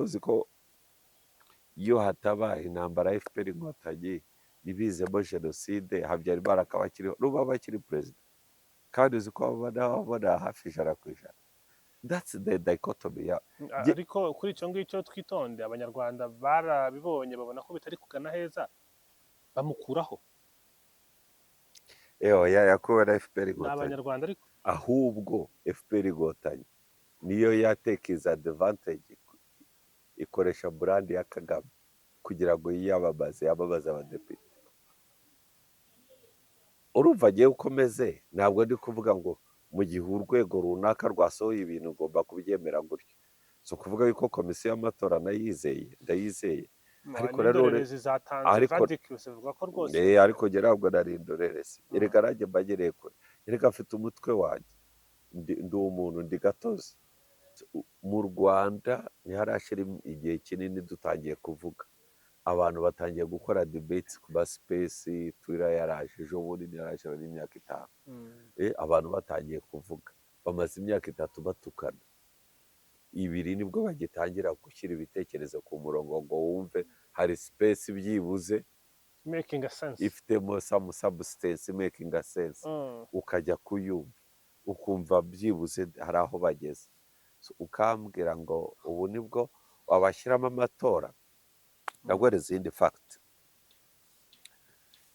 uzi ko iyo hataba intambara ya FPR inkotanyi ntibizemo jenoside Habyarimana akaba akiriho n'ubu aba akiri perezida kandi uzi ko babona hafi 100%. That's the dichotomy ya ariko kuri icyo ngicyo twitonde, abanyarwanda barabibonye babona ko bitari kugana heza bamukuraho. yakuwe na FPR Ni inkotanyi, abanyarwanda ariko ahubwo FPR inkotanyi niyo yatekiza advantage ikoresha brand ya Kagame kugira ngo yiyamamaze abadepite. Urumva agiye ukomeze, ntabwo ndi kuvuga ngo mu gihe urwego runaka rwasohoye ibintu ugomba kubyemera gutyo. So kuvuga yuko komisiyo y'amatora ndayizeye ariko indorerezi zatanze verdict zivuga ko rwose ariko njye ntabwo nari indorerezi. Erega nanjye mbagereye kure, erega afite umutwe wanjye, ndi umuntu, ndi gatozi. Mu Rwanda ntiharashira igihe kinini dutangiye kuvuga, abantu batangiye gukora debates ku ba space, Twitter yaraje ejo bundi yaraje n'imyaka 5. Abantu batangiye kuvuga, bamaze imyaka 3 batukana, 2 nibwo bagitangira gushyira ibitekerezo ku murongo ngo wumve hari space byibuze making a sense, ifitemo some substance making a sense. Ukajya kuyumva ukumva byibuze hari aho bageze. So ukambwira ngo ubu nibwo wabashyiramo amatora. Ndagwera izindi fact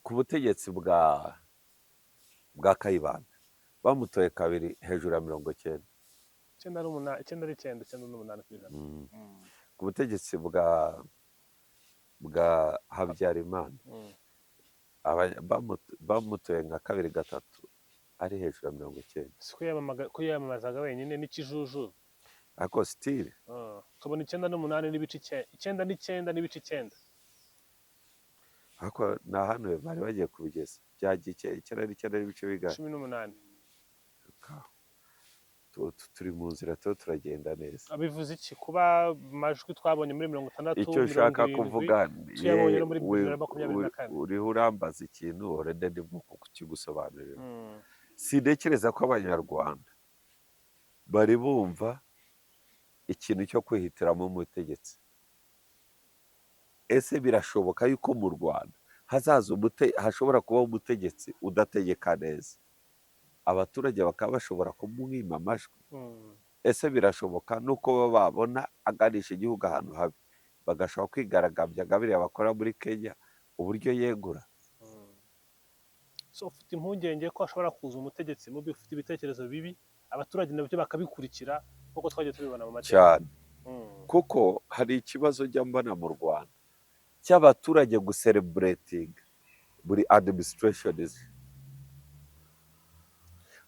ku butegetsi bwa Kayibanda bamutoye kabiri hejuru ya 90. 98%. Ku butegetsi bwa Habyarimana bamutoye nka 2-3 ari hejuru ya 90. Ko yamamazaga wenyine n'ikijuju ariko still kabona 98 n'ibice 9 ariko na hano bari bagiye kubigeza byagiye 9 n'ibice bigana 18. turi mu nzira turagenda neza. Abivuze iki kuba majwi twabonye muri 60? Icyo nshaka kuvuga tuyabonye no muri 2024. uriho urambaza ikintu already ndimo kukigusobanurira. Sinekereza ko abanyarwanda bari bumva ikintu cyo kwihitiramo umutegetsi. Ese birashoboka yuko mu Rwanda hashobora kuba umutegetsi udategeka neza, abaturage bakaba bashobora kumwima amajwi? Ese birashoboka nuko babona aganisha igihugu ahantu habi bagashobora kwigaragambya agabiriya bakora muri Kenya uburyo yegura? So ufite impungenge ko ashobora kuza umutegetsi mubi ufite ibitekerezo bibi, abaturage nabyo bakabikurikira nk'uko twagiye tubibona mu mateka cyane. Kuko hari ikibazo njya mbona mu Rwanda cy'abaturage gucelebrating buri administration.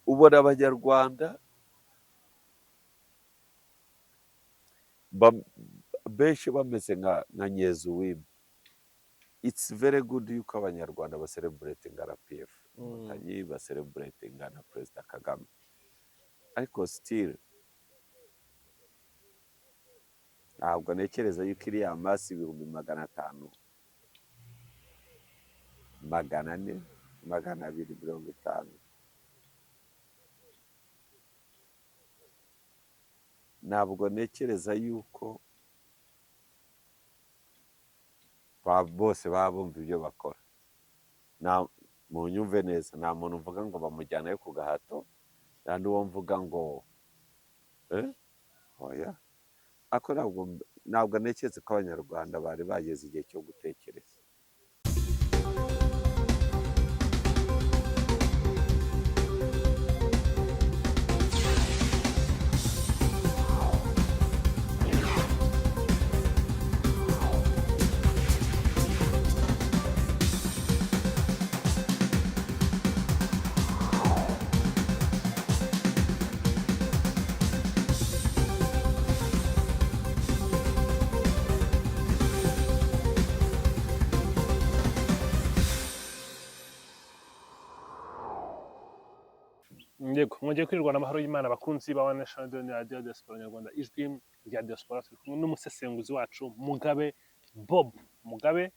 Ubona abanyarwanda benshi bameze nka Nyezuwimbi. It's very good yuko abanyarwanda bacelebrating RPF, inkotanyi bacelebrating na Perezida Kagame, ariko still ntabwo ntekereza yuko iriya masi 500, 400, 250 ntabwo ntekereza yuko bose baba bumva ibyo bakora. Mu nyumve neza, nta muntu mvuga ngo bamujyanayo ku gahato, nta n'uwo mvuga ngo oya. Ako ntabwo ntekereza ko abanyarwanda bari bageze igihe cyo gutekereza. Yego, mwongeye kwirirwana amahoro y'Imana bakunzi ba One Nation Radio Diaspora Nyarwanda, ijwi rya diaspora. Turi kumwe n'umusesenguzi wacu Mugabe Bob. Mugabe,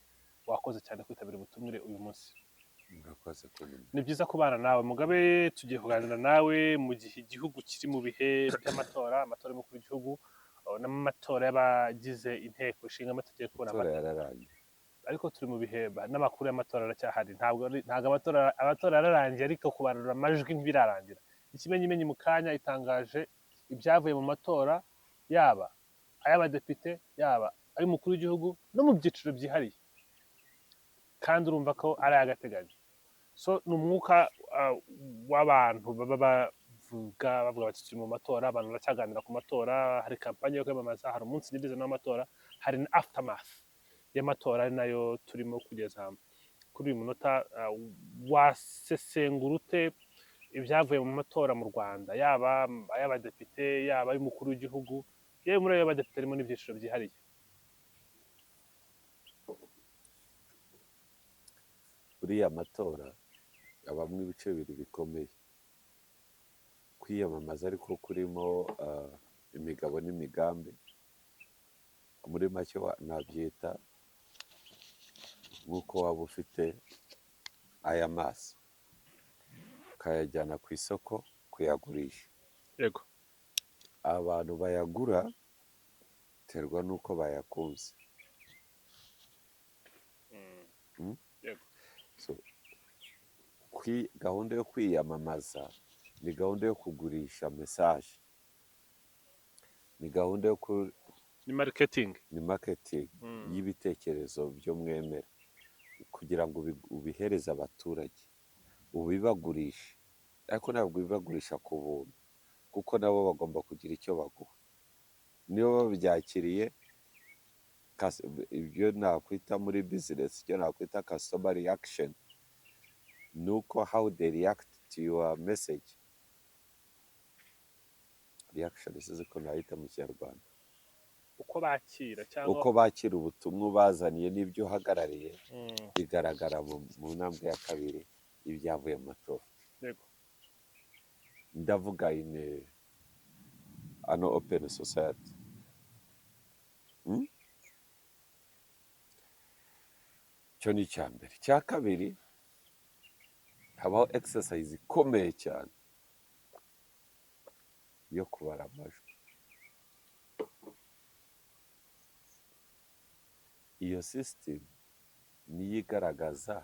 wakoze cyane kwitabira ubutumire uyu munsi. Ni byiza kubana nawe Mugabe. Tugiye kuganira nawe mu gihe igihugu kiri mu bihe by'amatora, amatora y'umukuru w'igihugu. n'amatora y'abagize inteko ishinga amategeko amatora yararangiye ariko turi mu bihe n'amakuru y'amatora aracyahari ntabwo amatora yararangiye ariko kubarura amajwi ntibirarangira ikimenyimenyi mu kanya itangaje ibyavuye mu matora yaba ay'abadepite yaba ay'umukuru w'igihugu no mu byiciro byihariye kandi urumva ko ari ay'agateganyo so ni umwuka w'abantu baba bavuga bati turi mu matora abantu baracyaganira ku matora hari kampanye yo kwiyamamaza hari umunsi nyirizina w'amatora hari na aftermath y'amatora ari nayo turimo kugeza kuri uyu munota wasesengura ute ibyavuye mu matora mu Rwanda yaba ay'abadepite yaba ay'umukuru w'igihugu yewe muri ayo y'abadepite harimo n'ibyiciro byihariye uriya matora abamo ibice bibiri bikomeye kwiyamamaza ariko kurimo imigabo n'imigambi muri make nabyita nk'uko waba ufite aya maso ukayajyana ku isoko kuyagurisha yego abantu bayagura biterwa n'uko bayakunze gahunda yo kwiyamamaza ni gahunda yo kugurisha mesaje ni gahunda yo ni marketing y'ibitekerezo byo mwemera kugira ngo ubihereze abaturage ubibagurishe ariko ntabwo ubibagurisha ku buntu kuko nabo bagomba kugira icyo baguha niba babyakiriye ibyo nakwita muri business icyo nakwita customer reaction ni uko how they react to your message reaction isize ko nahita mu kinyarwanda uko bakira ubutumwa ubazaniye n'ibyo uhagarariye bigaragara mu ntambwe ya kabiri ibyavuye mu matora ndavuga ano open society cyo ni icya mbere icya kabiri habaho exercise ikomeye cyane yo kubara amajwi iyo system niyo igaragaza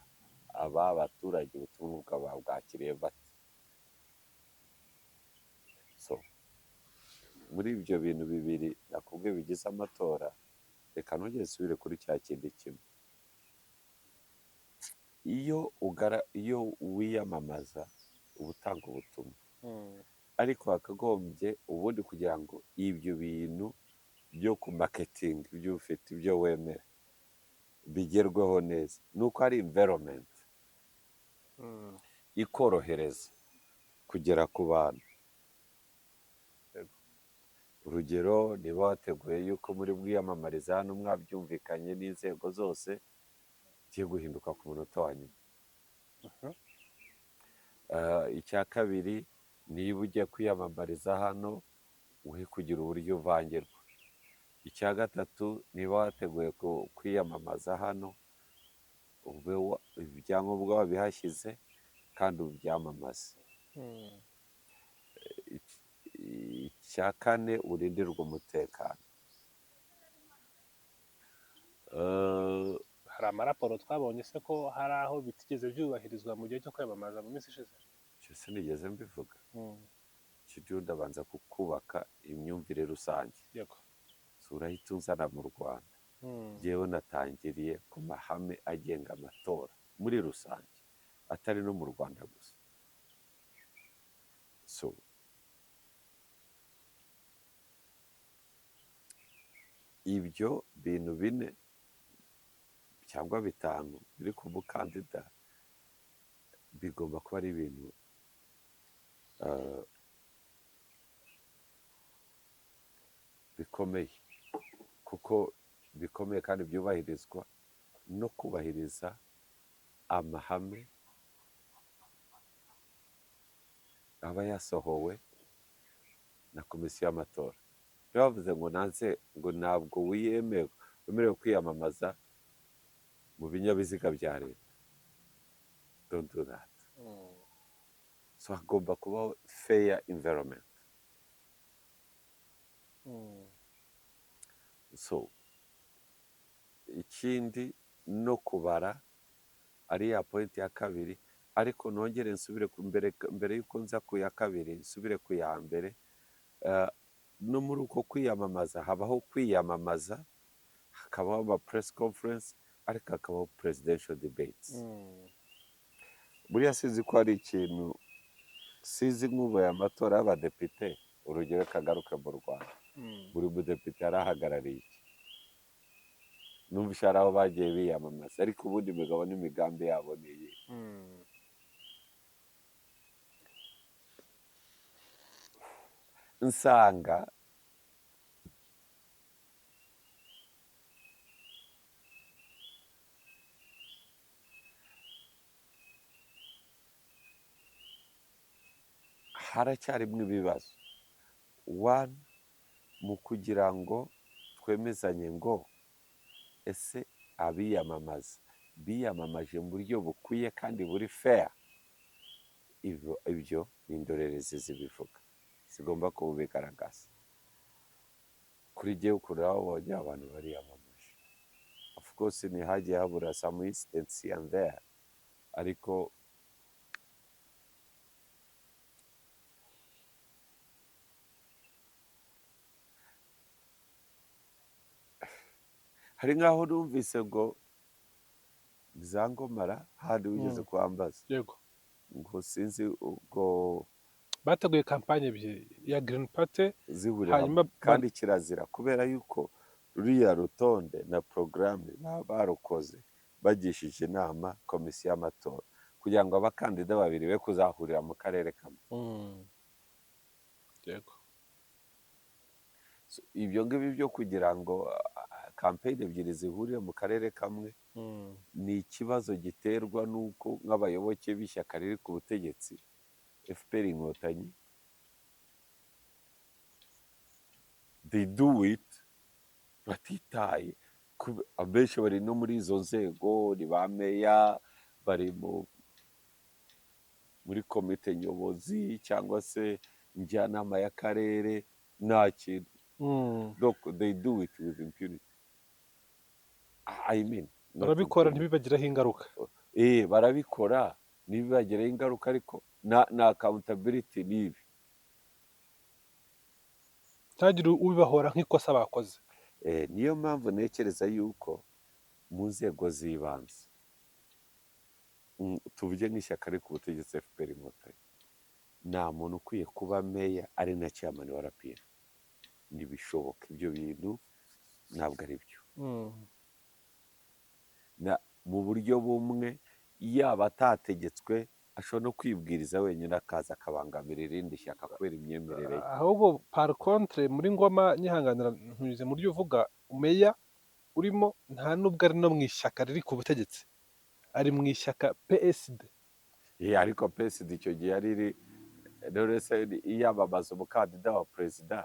aba baturage ubutumwa bwaba bwakiriye bate so muri ibyo bintu bibiri nakubwiye bigize amatora reka ntugere usubire kuri cya kindi kimwe iyo wiyamamaza uba utanga ubutumwa ariko hakagombye ubundi kugira ngo ibyo bintu byo ku marketing ibyo ufite ibyo wemera bigerweho neza nuko ari environment ikorohereza kugera ku bantu urugero niba wateguye yuko muri bwiyamamariza hano mwabyumvikanye n'inzego zose ugiye guhinduka ku munota wa nyuma icya kabiri niba ugiye kwiyamamariza hano uhe kugira uburyo uvangirwa icya gatatu niba wateguye kwiyamamaza hano ibyangombwa wabihashyize kandi ubyamamaze icya kane urindirwa umutekano hari amaraporo twabonye se ko hari aho bitigeze byubahirizwa mu gihe cyo kwiyamamaza mu minsi ishize cyose nigeze mbivuga kijya ndabanza kukubaka imyumvire rusange yego urahita uzana mu Rwanda njyewe natangiriye ku mahame agenga amatora muri rusange atari no mu Rwanda gusa so ibyo bintu bine cyangwa bitanu biri ku mukandida bigomba kuba ari ibintu bikomeye kuko bikomeye kandi byubahirizwa no kubahiriza amahame aba yasohowe na komisiyo y'amatora bavuze ngo nanze ngo ntabwo wemerewe kwiyamamaza mu binyabiziga bya leta don't do that so hagomba kubaho fair environment so ikindi no kubara ari ya pointi ya kabiri, ariko nongere nsubire mbere y'uko nza ku ya kabiri nsubire ku ya mbere. No muri uko kwiyamamaza habaho kwiyamamaza, hakabaho ama press conference, ariko hakabaho presidential debates. Buriya sinzi ko hari ikintu, sinzi nk'ubu amatora y'abadepite, urugero kagaruke mu Rwanda, buri mudepite yari ahagarariye iki? Numvise hari aho bagiye biyamamaza, ariko ubundi imigabo n'imigambi yabo ni iyi. Nsanga haracyarimo ibibazo. One, mu kugira ngo twemezanye ngo ese abiyamamaza biyamamaje mu buryo bukwiye kandi buri fair. Ibyo ni indorerezi zibivuga, zigomba kubigaragaza. Kuri jyewe ukuntu babonye abantu bariyamamaje, of course ntihagiye habura some incidents here and there, ariko hari nk'aho numvise ngo za Ngomara handi wigeze kwambaza yego ngo sinzi ubwo bateguye kampanye ebyiri ya Green Party zihurira hanyuma kandi kirazira, kubera yuko ruriya rutonde na porogaramu baba barukoze bagishije inama komisiyo y'amatora kugira ngo abakandida babiri be kuzahurira mu karere kamwe. yego ibyo ngibyo byo kugira ngo kampeyini ebyiri zihurire mu karere kamwe ni ikibazo giterwa n'uko nk'abayoboke b'ishyaka riri ku butegetsi FPR Inkotanyi, they do it batitaye. Abenshi bari no muri izo nzego, ni ba meya, bari muri komite nyobozi cyangwa se njyanama y'akarere, nta kintu. Donc they do it with impunity. I mean, barabikora ntibibagireho ingaruka. barabikora ntibibagireho ingaruka, ariko na accountability nibi, ntagire ubibahora nk'ikosa bakoze. niyo mpamvu ntekereza yuko mu nzego z'ibanze, tuvuge nk'ishyaka riri ku butegetsi FPR Inkotanyi, nta muntu ukwiye kuba meya ari na chairman wa RPF. Ntibishoboka, ibyo bintu ntabwo ari byo. Mu buryo bumwe, yaba atategetswe, ashobora no kwibwiriza wenyine akaza akabangamira irindi shyaka kubera imyemerere ye. Ahubwo par contre muri Ngoma nyihanganira ntunyuze mu buryo uvuga, meya urimo nta nubwo ari no mu ishyaka riri ku butegetsi, ari mu ishyaka PSD. Ariko PSD icyo gihe ari iyamamaza umukandida wa perezida,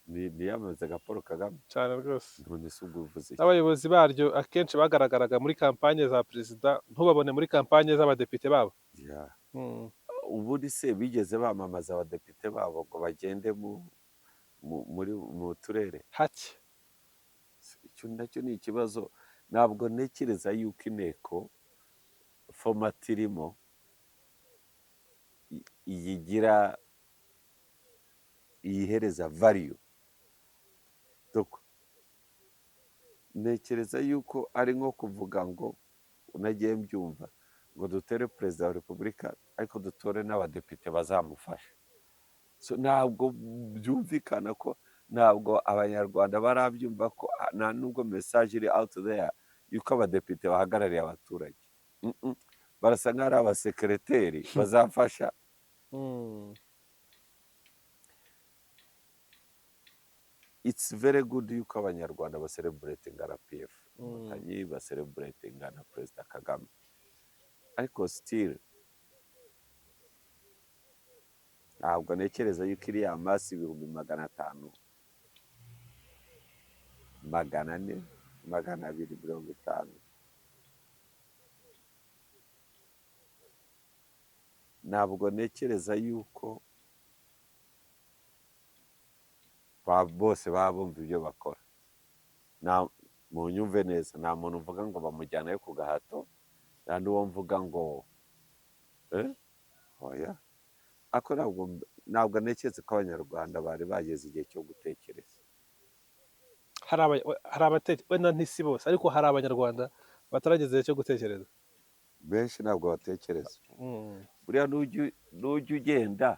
ntiyamamazaga Paul Kagame cyane rwose. none se ubwo uvuze iki? N'abayobozi baryo akenshi bagaragaraga muri kampanye za perezida, ntubabone muri kampanye z'abadepite babo. Ubundi se bigeze bamamaza abadepite babo ngo bagende mu turere? Hake. Icyo nacyo ni ikibazo. Ntabwo ntekereza yuko inteko fomati irimo iyihereza value. Ntekereza yuko ari nko kuvuga ngo, unagiye mbyumva, ngo dutere perezida wa repubulika ariko dutore n'abadepite bazamufasha. Ntabwo byumvikana ko, ntabwo abanyarwanda barabyumva ko nta nubwo message iri out there yuko abadepite bahagarariye abaturage. Barasa nk'ari abasekereteri bazafasha. It's very good yuko abanyarwanda basereburatinga RPF Inkotanyi, basereburatinga na perezida Kagame, ariko still ntabwo ntekereza yuko iriya masi 500, 400, 250, ntabwo ntekereza yuko bose baba bumva ibyo bakora. nta munyumve neza, nta muntu uvuga ngo bamujyanayo ku gahato, nta n'uwo mvuga ngo oya, ariko ntabwo ntekereza ko abanyarwanda bari bageze igihe cyo gutekereza. hari wenda ntisi bose, ariko hari abanyarwanda batarageze igihe cyo gutekereza. Benshi ntabwo batekereza. buriya nujya ugenda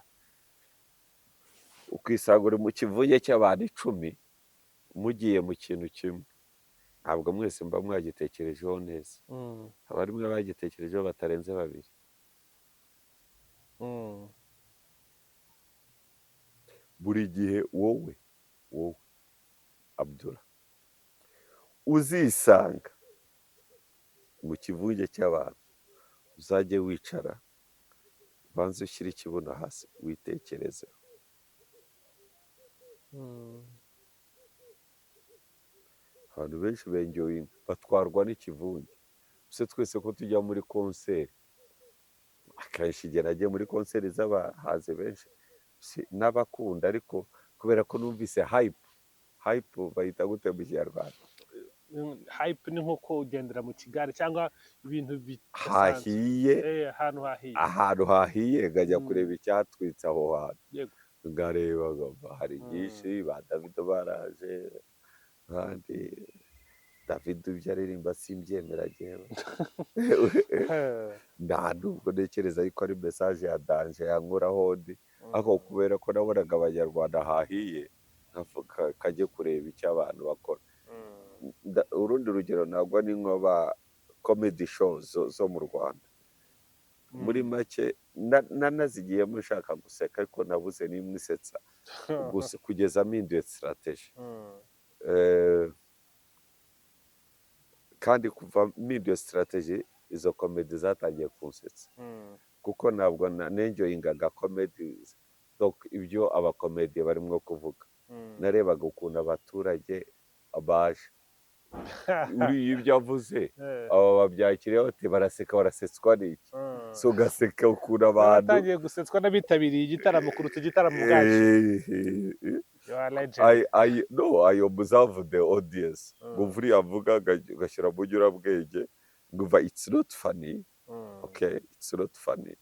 ukisanga uri mu kivunge cy'abantu 10 mugiye mu kintu kimwe, ntabwo mwese mba mwagitekerejeho neza. haba rimwe bagitekerejeho batarenze 2. buri gihe wowe Abdullah uzisanga mu kivunge cy'abantu, uzajye wicara banze ushyire ikibuno hasi witekerezeho. abantu benshi benjoyinga batwarwa n'ikivunge. se twese ko tujya muri konseri, akenshi igihe nagiye muri konseri z'abahanzi benshi n'abakunda, ariko kubera ko numvise hype bayita gute mu Kinyarwanda? Hype ni nko ugendera mu kigare cyangwa ibintu hahiye, ahantu hahiye ngajya kureba icyatwitse aho hantu, ngareba hari byinshi, ba Davido baraje, kandi Davido ibyo aririmba simbyemera jyewe. nta nubwo ntekereza yuko ari message ya danje yankuraho ndi, ariko kubera ko nabonaga abanyarwanda hahiye kajye kureba icyo abantu bakora. urundi rugero ntabwo ni nk'aba comedy shows zo mu Rwanda. muri make nanazigiyemo ushaka guseka, ariko nabuze n'imwe isetsa gusa kugeza mpinduye strategy. kandi kuva mpinduye strategy izo comedy zatangiye kunsetsa, kuko ntabwo nenjoyingaga comedy ibyo abakomediye barimo kuvuga. narebaga ukuntu abaturage baje uriya ibyo avuze aba babyakiriye bati barasetswa n'iki? so ugaseka ukuntu abantu batangiye gusetswa n'abitabiriye igitaramo kuruta igitaramo ubwacyo. I observe the audience. ngo uriya avuga agashyira mu nyurabwenge ngo it's not funny, okay, it's not funny,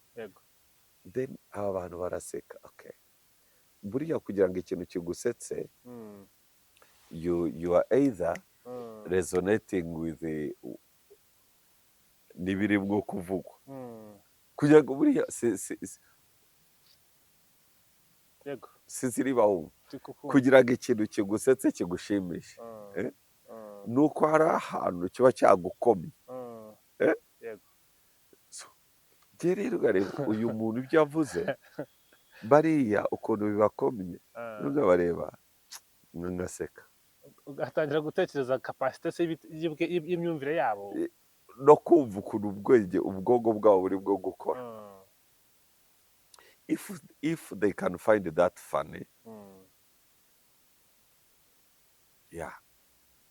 then aba bantu baraseka. okay, buriya kugira ngo ikintu kigusetse, you are either resonating with n'ibirimo kuvugwa, kugira ngo buriya siziribaho, kugira ngo ikintu kigusetse kigushimishe, nuko hari ahantu kiba cyagukomye. rero uyu muntu ibyo avuze bariya ukuntu bibakomye, nubwo bareba ngaseka, ugatangira gutekereza capacity y'imyumvire yabo, no kumva ukuntu ubwonko bwabo buri bwo gukora. if they can find that funny,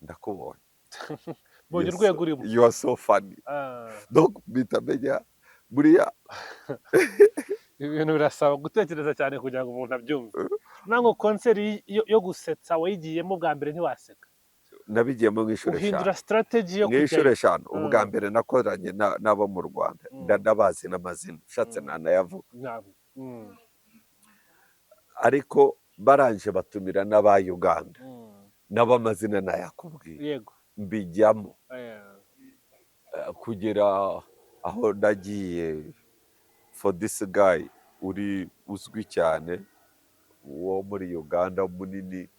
ndakubonye mbonye urwego urimo, you are so funny. donc bitamenya buriya ibintu birasaba gutekereza cyane kugira ngo umuntu abyumve. nango konseri yo gusetsa wayigiyemo bwa mbere ntiwaseka? nabigiyemo nk'inshuro 5. uhindura strategy yo kujya nk'inshuro 5. ubwa mbere nakoranye n'abo mu Rwanda, ndabazi n'amazina ushatse nanayavuga. ariko baranje batumira n'aba Uganda, n'abamazina nayakubwiye. yego, mbijyamo kugera aho nagiye for this guy uzwi cyane wo muri Uganda munini,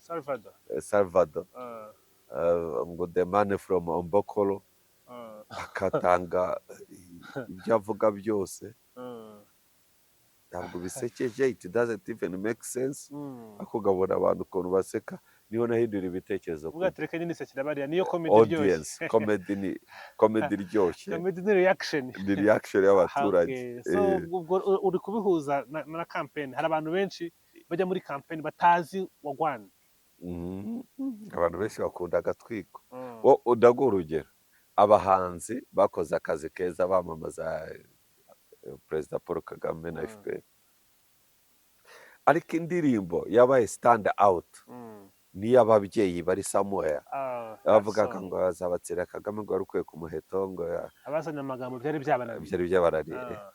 Salvador, ngo the man from Ombokolo, akatanga ibyo avuga byose, ntabwo bisekeje, it doesn't even make sense. ako gabona abantu ukuntu baseka, niho nahindura ibitekerezo. ugatereka nyine isekera bariya niyo comedy iryoshye. comedy iryoshye, comedy ni reaction, y'abaturage. so ubwo uri kubihuza na campaign. hari abantu benshi bajya muri campaign batazi wagwana. abantu benshi bakunda agatwiko. ndaguha urugero, abahanzi bakoze akazi keza bamamaza Perezida Paul Kagame na FPR, ariko indirimbo yabaye stand out n'iy'ababyeyi bari somewhere That's bavugaga so. ngo bazabatsira Kagame ngo wari ukwiye ku muheto ngo Abazanye amagambo byari byabananiye. byari byabarariye. Ah,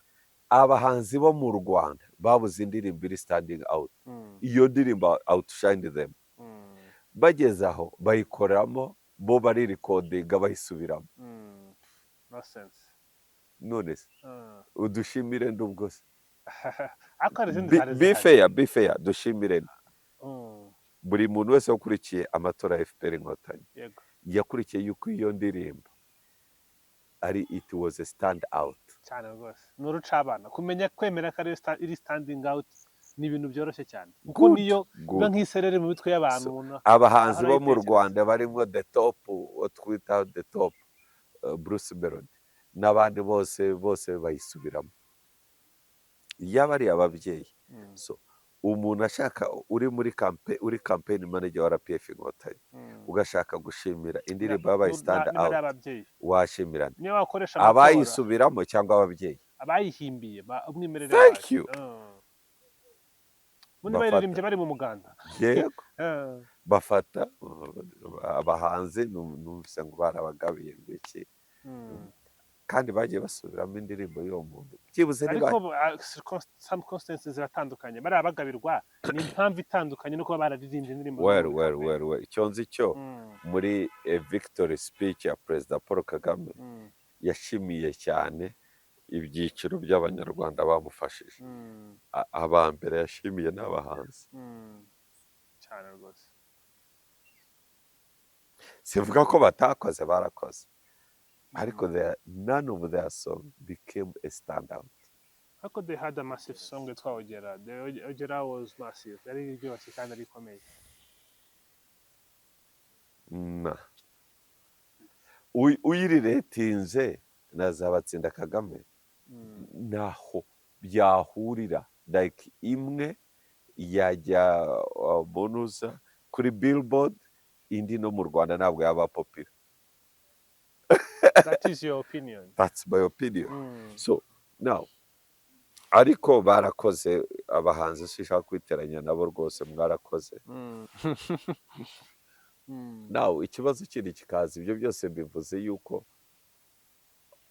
Abahanzi bo mu Rwanda babuze indirimbo iri standing out, mm, iyo ndirimbo outshine them, mm, bageze aho bayikoramo bo baririkodinga bayisubiramo. no sense. None se Ah. udushimire ndubwo se Ariko hari izindi zari zihari. be fair dushimire Mm, buri muntu wese wakurikiye amatora ya FPR Inkotanyi yego. yakurikiye yuko iyo ndirimbo ari it was a stand out. Cyane rwose. Ni urucabana. Kumenya kwemera ko iri standing out ni ibintu byoroshye cyane. Kuko Good, niyo good. iba nk'isereri mu mitwe y'abantu. Abahanzi bo mu Ahora Rwanda barimo the top, uwo twita the top, Bruce Melody n'abandi bose bayisubiramo. Yaba ari ababyeyi. So umuntu ashaka uri campaign manager wa RPF Inkotanyi ugashaka gushimira indirimbo yabaye stand out, washimira niyo wakoresha amatora abayisubiramo cyangwa ababyeyi abayihimbiye umwimerere thank you muri baririmbye bari mu muganda. Yego. Bafata abahanzi numvise ngo barabagabiye ngiki kandi bagiye basubiramo indirimbo y'uwo muntu byibuze ariko circumstances ziratandukanye barabagabirwa ni impamvu itandukanye no kuba bararirimbye indirimbo. Well icyo nzi cyo muri victory speech ya Perezida Paul Kagame yashimiye cyane ibyiciro by'abanyarwanda bamufashije. Aba mbere yashimiye n'abahanzi cyane rwose. Sivuga ko batakoze, barakoze, ariko none of their song became a standout. Ariko they had a massive song yitwa Ogera. The Ogera was massive. Yari iryoshye kandi ari ikomeye. Uyiriretinze nazabatsinda Kagame naho byahurira like imwe yajya bonuza kuri Billboard, indi no mu Rwanda ntabwo yaba popular. That is your opinion. That's my opinion. So now ariko barakoze abahanzi, sishaka kwiteranya nabo rwose, mwarakoze. Now ikibazo kindi kikaza, ibyo byose bivuze yuko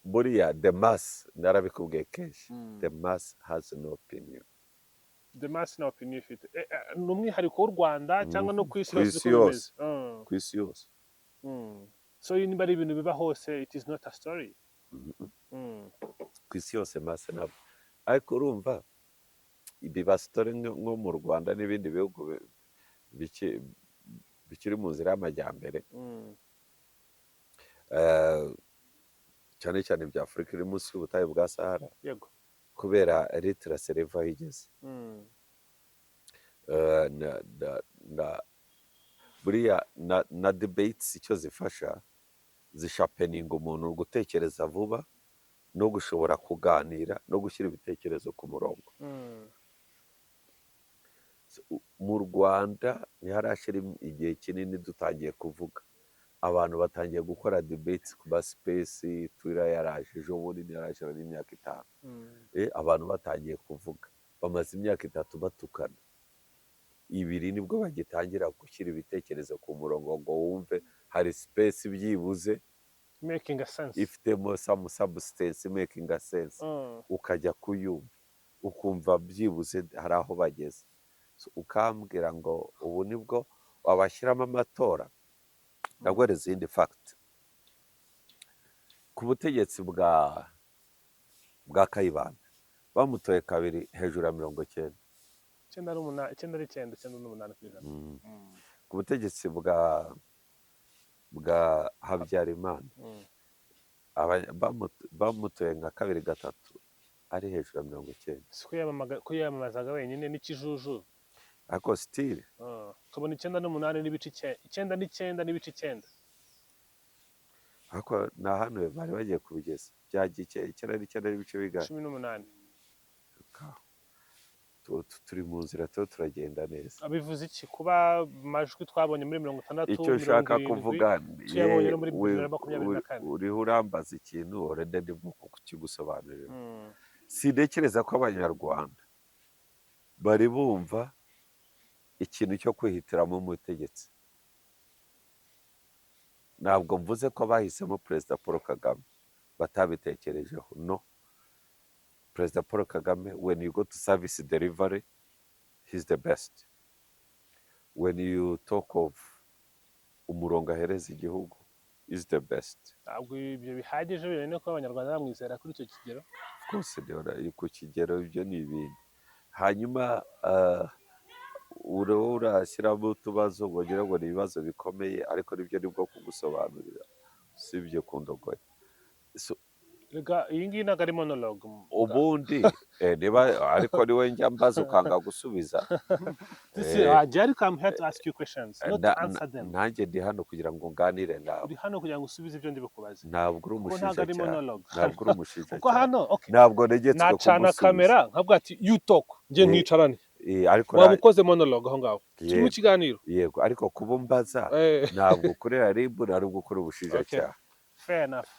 buriya the mass, narabikubwiye kenshi, the mass has no opinion. The mass no opinion ifite n'umwihariko w'u Rwanda cyangwa no ku isi yose, ku isi yose. So niba ari ibintu biba hose, it is not a story. Ku isi yose mass nabo, ariko urumva ibiba story nko mu Rwanda n'ibindi bihugu bikiri mu nzira y'amajyambere, cyane cyane bya Afurika iri munsi y'ubutayu bwa Sahara. Yego. Kubera literacy level aho igeze. Buriya na debates icyo zifasha, zishapeninga umuntu gutekereza vuba no gushobora kuganira no gushyira ibitekerezo ku murongo. Mu Rwanda ntiharashira igihe kinini dutangiye kuvuga, abantu batangiye gukora debates ku ba space, Twitter yaraje ejo bundi, yaraje n'imyaka 5. Abantu batangiye kuvuga, bamaze imyaka 3 batukana, 2 nibwo bagitangira gushyira ibitekerezo ku murongo ngo wumve hari space byibuze making a sense, ifitemo some substance making a sense. Ukajya kuyumva ukumva byibuze hari aho bageze. Ukambwira ngo ubu nibwo wabashyiramo amatora. Nagwere izindi fact ku butegetsi bwa Kayibanda bamutoye kabiri hejuru ya 90. 98%. Ku butegetsi bwa Habyarimana bamutoye nka 2-3 ari hejuru ya 90. Kuyamamazaga wenyine n'ikijuju, ariko still tubona 98 n'ibice 9. Ariko na hano bari bagiye kubigeza byagiye 9 n'ibice bigana 18. Turi mu nzira turagenda neza. Abivuze iki kuba majwi twabonye muri 60? Icyo ushaka kuvuga muri uriho urambaza ikintu already ndimo kukigusobanurira. Sidekereza ko abanyarwanda bari bumva ikintu cyo kwihitiramo umutegetsi. ntabwo mvuze ko bahisemo perezida Paul Kagame batabitekerejeho, no. Perezida Paul Kagame, when you go to service delivery, he's the best. When you talk of umurongo ahereza igihugu, is the best. ntabwo ibyo bihagije wenyine ko abanyarwanda bamwizera kuri icyo kigero. Of course, ku kigero ibyo ni ibindi. Hanyuma urashyiramo utubazo ngo ngira ngo ni ibibazo bikomeye, ariko nibyo nibwo kugusobanurira, si ibyo ku ndogoya. Rega iyi ngiyi ntabwo ari monologue. Ubundi niba ariko ni we njya mbaza ukanga gusubiza. Ariko I'm here to ask you questions, not to answer them. Nanjye ndi hano kugira ngo nganire nawe. Uri hano kugira ngo usubize ibyo ndi bukubaze. Ntabwo uri umushinjacyaha. Ntabwo uri umushinjacyaha. Kuko hano, okay. Ntabwo negetswe kumusubiza. Nacana kamera nkavuga ati you talk, njye nkicarane. Ariko waba ukoze monologue aho ngaho. Kiri mu kiganiro. Yego, ariko kuba umbaza ntabwo ukorera RIB, ntabwo ukora ubushinjacyaha. Fair enough.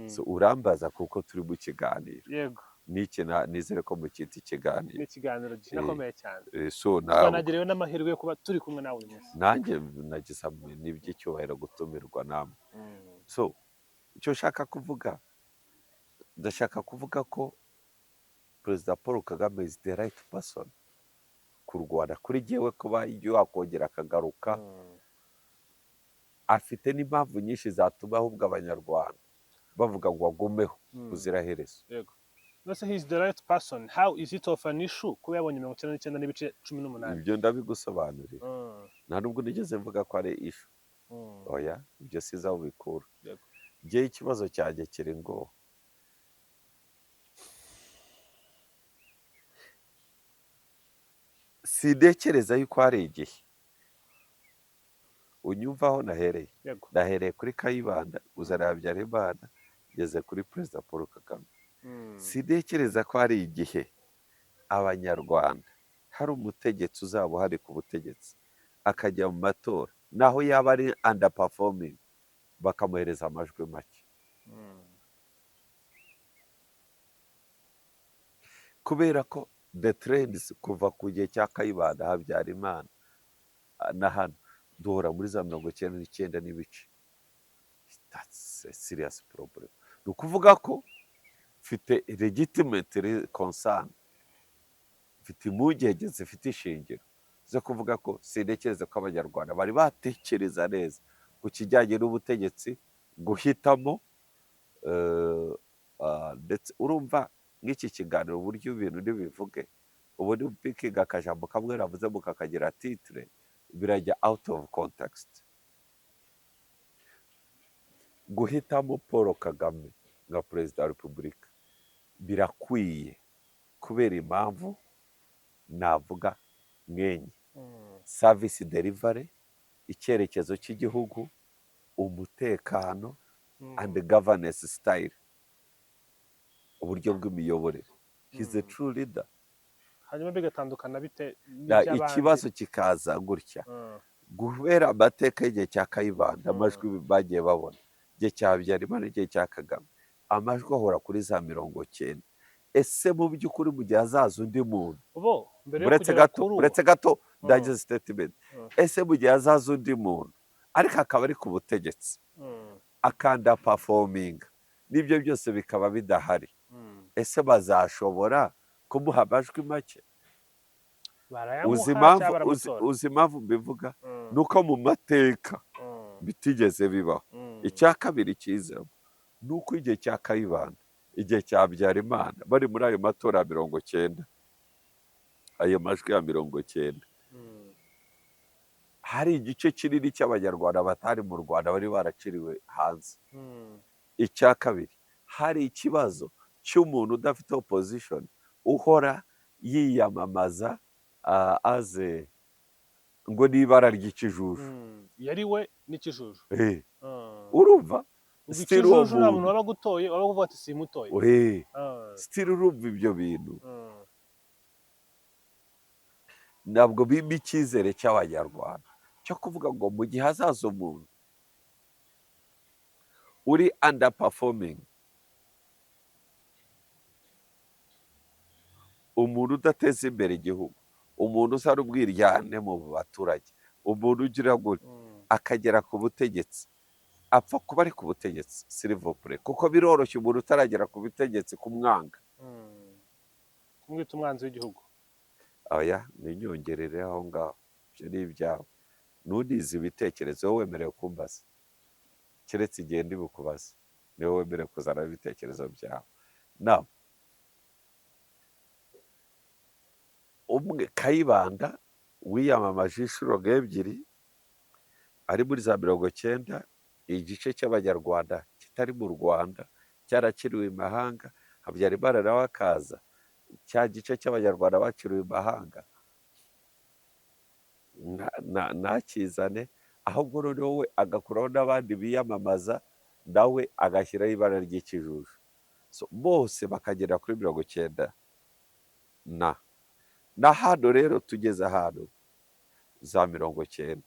So urambaza kuko turi mu kiganiro. Yego. Niki nizere ko mukita ikiganiro. Ni ikiganiro kinakomeye cyane. So nagerewe n'amahirwe yo kuba turi kumwe nawe uyu munsi. Nanjye nagize n'iby'icyubahiro gutumirwa namwe. So icyo nshaka kuvuga, ndashaka kuvuga ko Perezida Paul Kagame is the right person kurwana kuri jyewe, kuba iyo wakongera akagaruka afite n'impamvu nyinshi zatuma ahubwo abanyarwanda bavuga ngo agumeho uziraherezo. Yego. Nose he is the right person. How is it of an issue kuba yabonye 99 n'ibice 18? Ibyo ndabigusobanurira. Nta nubwo nigeze mvuga ko ari issue. Oya, ibyo siza ubikura. Ngiye ikibazo cyanjye kiri ngo sidekereza yuko hari igihe unyumvaho nahereye. Nahereye kuri Kayibanda, uzana Habyarimana, ngeze kuri Perezida Paul Kagame. Sidekereza ko hari igihe abanyarwanda hari umutegetsi uzaba uhari ku butegetsi akajya mu matora naho yaba ari underperforming bakamuhereza amajwi make. Kubera ko the trends kuva ku gihe cya Kayibanda, Habyarimana na hano duhora muri za 99 n'ibice. That's a serious problem. Ni ukuvuga ko mfite legitimate concern, mfite impungenge zifite ishingiro zo kuvuga ko sintekereza ko abanyarwanda bari batekereza neza ku kijyanye n'ubutegetsi guhitamo. Ndetse urumva nk'iki kiganiro uburyo ibintu ntibivuge, ubu ni pikinga akajambo kamwe navuze mukakagira titre, birajya out of context. Guhitamo Paul Kagame nka Perezida wa Repubulika birakwiye kubera impamvu navuga mwenye: service delivery, icyerekezo cy'igihugu, umutekano and governance style, uburyo bw'imiyoborere. He's a true leader. Hanyuma bigatandukana bite ikibazo kikaza gutya guhera amateka y'igihe cya Kayibanda, amajwi bagiye babona, igihe cya Habyarimana, igihe cya Kagame, amajwi ahora kuri za 90. Ese mu by'ukuri mu gihe hazaza undi muntu, uretse gato ndagize statement, ese mu gihe hazaza undi muntu ariko akaba ari ku butegetsi akanda performing n'ibyo byose bikaba bidahari, ese bazashobora kumuha amajwi make? Uzi impamvu mbivuga? Nuko mu mateka bitigeze bibaho. Icya kabiri kizemo nuko igihe cya Kayibanda, igihe cya Habyarimana bari muri ayo matora ya 90, ayo majwi ya 90, hari igice kinini cy'abanyarwanda batari mu Rwanda bari baraciriwe hanze. Icya kabiri, hari ikibazo cy'umuntu udafite opposition uhora yiyamamaza aze ngo n'ibara ry'ikijuju. Yari we n'ikijuju. Urumva? Still uwo muntu muntu waba gutoye waba kuvuga ati simutoye. Still urumva ibyo bintu. Ntabwo biba icyizere cy'abanyarwanda cyo kuvuga ngo mu gihe hazaza umuntu uri underperforming, umuntu udateza imbere igihugu, umuntu usara ubwiryane mu baturage, umuntu ugira gutya akagera ku butegetsi apfa kuba ari ku butegetsi silivopure, kuko biroroshye umuntu utaragera ku butegetsi kumwanga. kumwita umwanzi w'igihugu. Oya, ninyongerere aho ngaho, ibyo ni ibyawe. Nunize ibitekerezo, wowe wemerewe kumbaza, keretse igihe ndi bukubaza niwe wemerewe kuzana ibitekerezo byawe. Nawe umwe Kayibanda wiyamamaje inshuro nk'ebyiri ari muri za 90, igice cy'abanyarwanda kitari mu Rwanda cyarakiriwe imahanga, Habyarimana nawe akaza, cya gice cy'abanyarwanda bakiriwe imahanga ntakizane, ahubwo noneho we agakuraho n'abandi biyamamaza, nawe agashyiraho ibara ry'ikijuju, bose bakagera kuri 90 na hano rero tugeze ahantu za 90.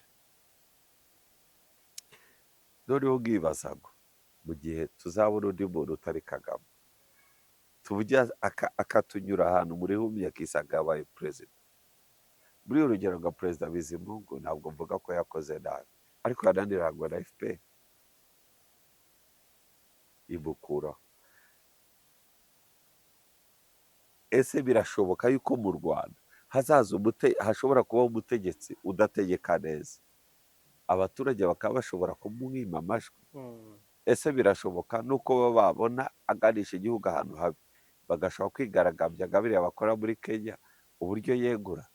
noneho nkibaza ngo mu gihe tuzabona undi muntu utari Kagame, tuvuge akatunyura ahantu muri humye akisanga yabaye perezida. Muri urugero nka perezida Bizimungu, ntabwo mvuga ko yakoze nabi, ariko yananiranywe na FPR imukuraho. Ese birashoboka yuko mu Rwanda hashobora kubaho umutegetsi udategeka neza, abaturage bakaba bashobora kumwima amajwi? Ese birashoboka nuko baba babona aganisha igihugu ahantu habi, bagashobora kwigaragambya nka biriya bakora muri Kenya uburyo yegura?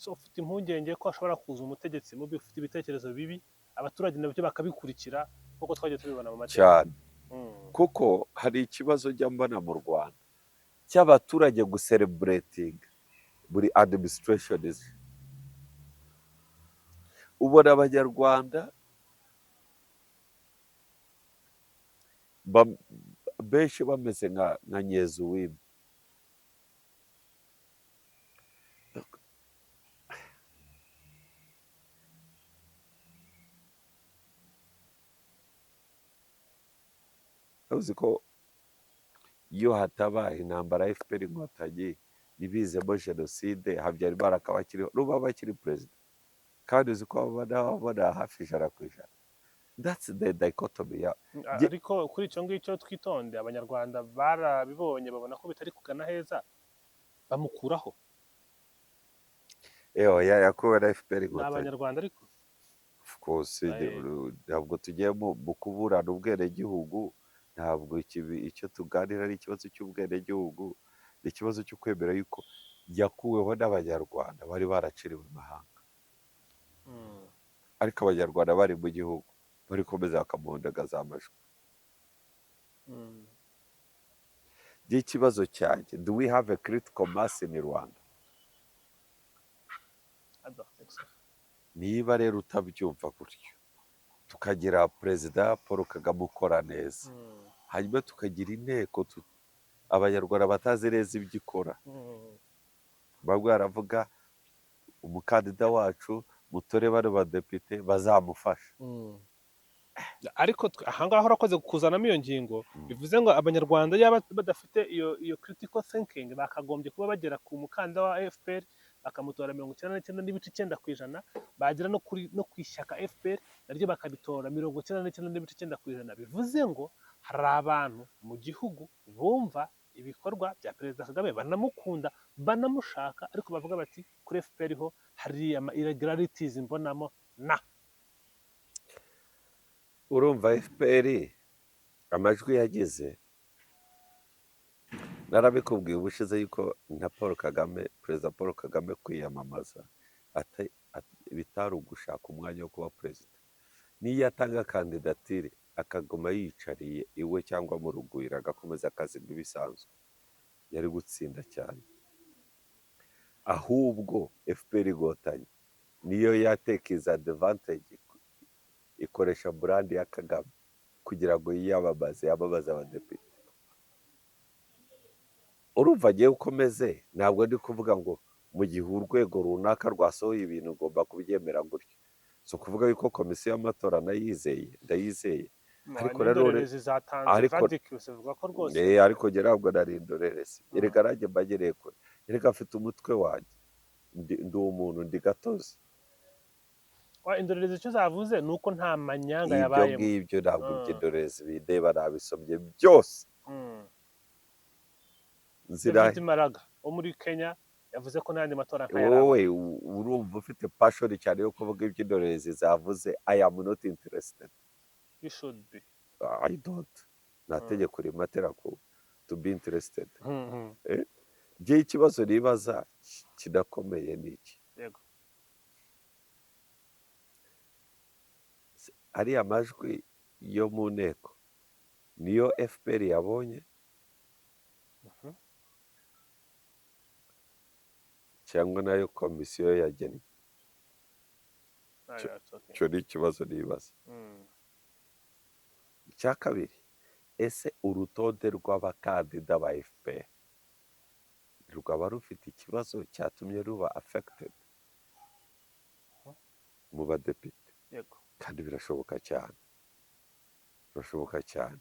Ufite impungenge ko hashobora kuza umutegetsi mubi ufite ibitekerezo bibi, abaturage nabyo bakabikurikira nk'uko twagiye tubibona mu mateka cyane. Kuko hari ikibazo njya mbona mu Rwanda cy'abaturage gusereburetinga buri administration. Ubona abanyarwanda benshi bameze nka Nyezuwimbi. uzi ko iyo hataba intambara ya FPR Inkotanyi ntibizemo jenoside, Habyarimana akaba akiriho, n'ubu aba akiri perezida, kandi uzi ko babona hafi 100%. That's the dichotomy. Ariko kuri icyo ngicyo twitonde, abanyarwanda barabibonye babona ko bitari kugana heza, bamukuraho. Yakuwe na FPR Inkotanyi. Abanyarwanda ariko of course ntabwo tugiye mu kuburana ubwenegihugu, ntabwo icyo tuganira ari ikibazo cy'ubwenegihugu, ni ikibazo cyo kwemera yuko yakuweho n'abanyarwanda bari baraciriwe imahanga, ariko abanyarwanda bari mu gihugu bari komeza bakamuhundagaza amajwi. Ikibazo cyanjye, do we have a critical mass in Rwanda? Niba rero utabyumva gutyo, tukagira perezida Paul Kagame ukora neza, hanyuma tukagira inteko abanyarwanda batazi neza ibyo ikora, bamwe baravuga umukandida wacu mutore bano badepite bazamufasha. Ariko ahangaha urakoze kuzanamo iyo ngingo, bivuze ngo abanyarwanda yaba badafite iyo critical thinking, bakagombye kuba bagera ku mukandida wa FPR bakamutora 99.9%, bagera no ku ishyaka FPR naryo bakaritora 99.9%. Bivuze ngo hari abantu mu gihugu bumva ibikorwa bya perezida Kagame, banamukunda, banamushaka, ariko bavuga bati kuri FPR ho hari irregularities mbonamo. Urumva FPR amajwi yagize, narabikubwiye ubushize yuko na Paul Kagame, perezida Paul Kagame kwiyamamaza bitari ugushaka umwanya wo kuba perezida. Niyo atanga kandidatire akaguma yicariye iwe cyangwa mu rugwiro agakomeza akazi nk'ibisanzwe, yari gutsinda cyane. Ahubwo FPR Inkotanyi niyo yatekiza advantage, ikoresha brand ya Kagame kugira ngo yiyamamaze abadepite. Urumva agiye ukomeze, ntabwo ndi kuvuga ngo mu gihe urwego runaka rwasohoye ibintu ugomba kubyemera gutyo. So kuvuga yuko komisiyo y'amatora ndayizeye, ariko rero ariko njye ntabwo nari indorerezi. Erega nanjye mbagereye kure, erega afite umutwe wanjye, ndi umuntu, ndi gatozi. indorerezi icyo zavuze ni uko nta manyanga ibyo yabayemo. ngibyo ntabwo Mm. iby'indorerezi bindeba, nabisomye byose. Mm. Nzira David Maraga wo muri Kenya yavuze ko n'andi matora nk'aya wowe araba. urumva ufite passion cyane yo kuvuga iby'indorerezi zavuze. I am not interested. You should be. I don't. Nta tegeko rimatera to be interested. Mhm. Njye ikibazo nibaza kidakomeye ni iki? Yego. Ariya majwi yo mu nteko niyo FPR yabonye Mhm. cyangwa nayo komisiyo yagennye? That's okay. Icyo ni ikibazo nibaza. Mm. Icya kabiri, ese urutonde rw'abakandida ba FPR rwaba rufite ikibazo cyatumye ruba affected mu badepite? Yego. Kandi birashoboka cyane, birashoboka cyane.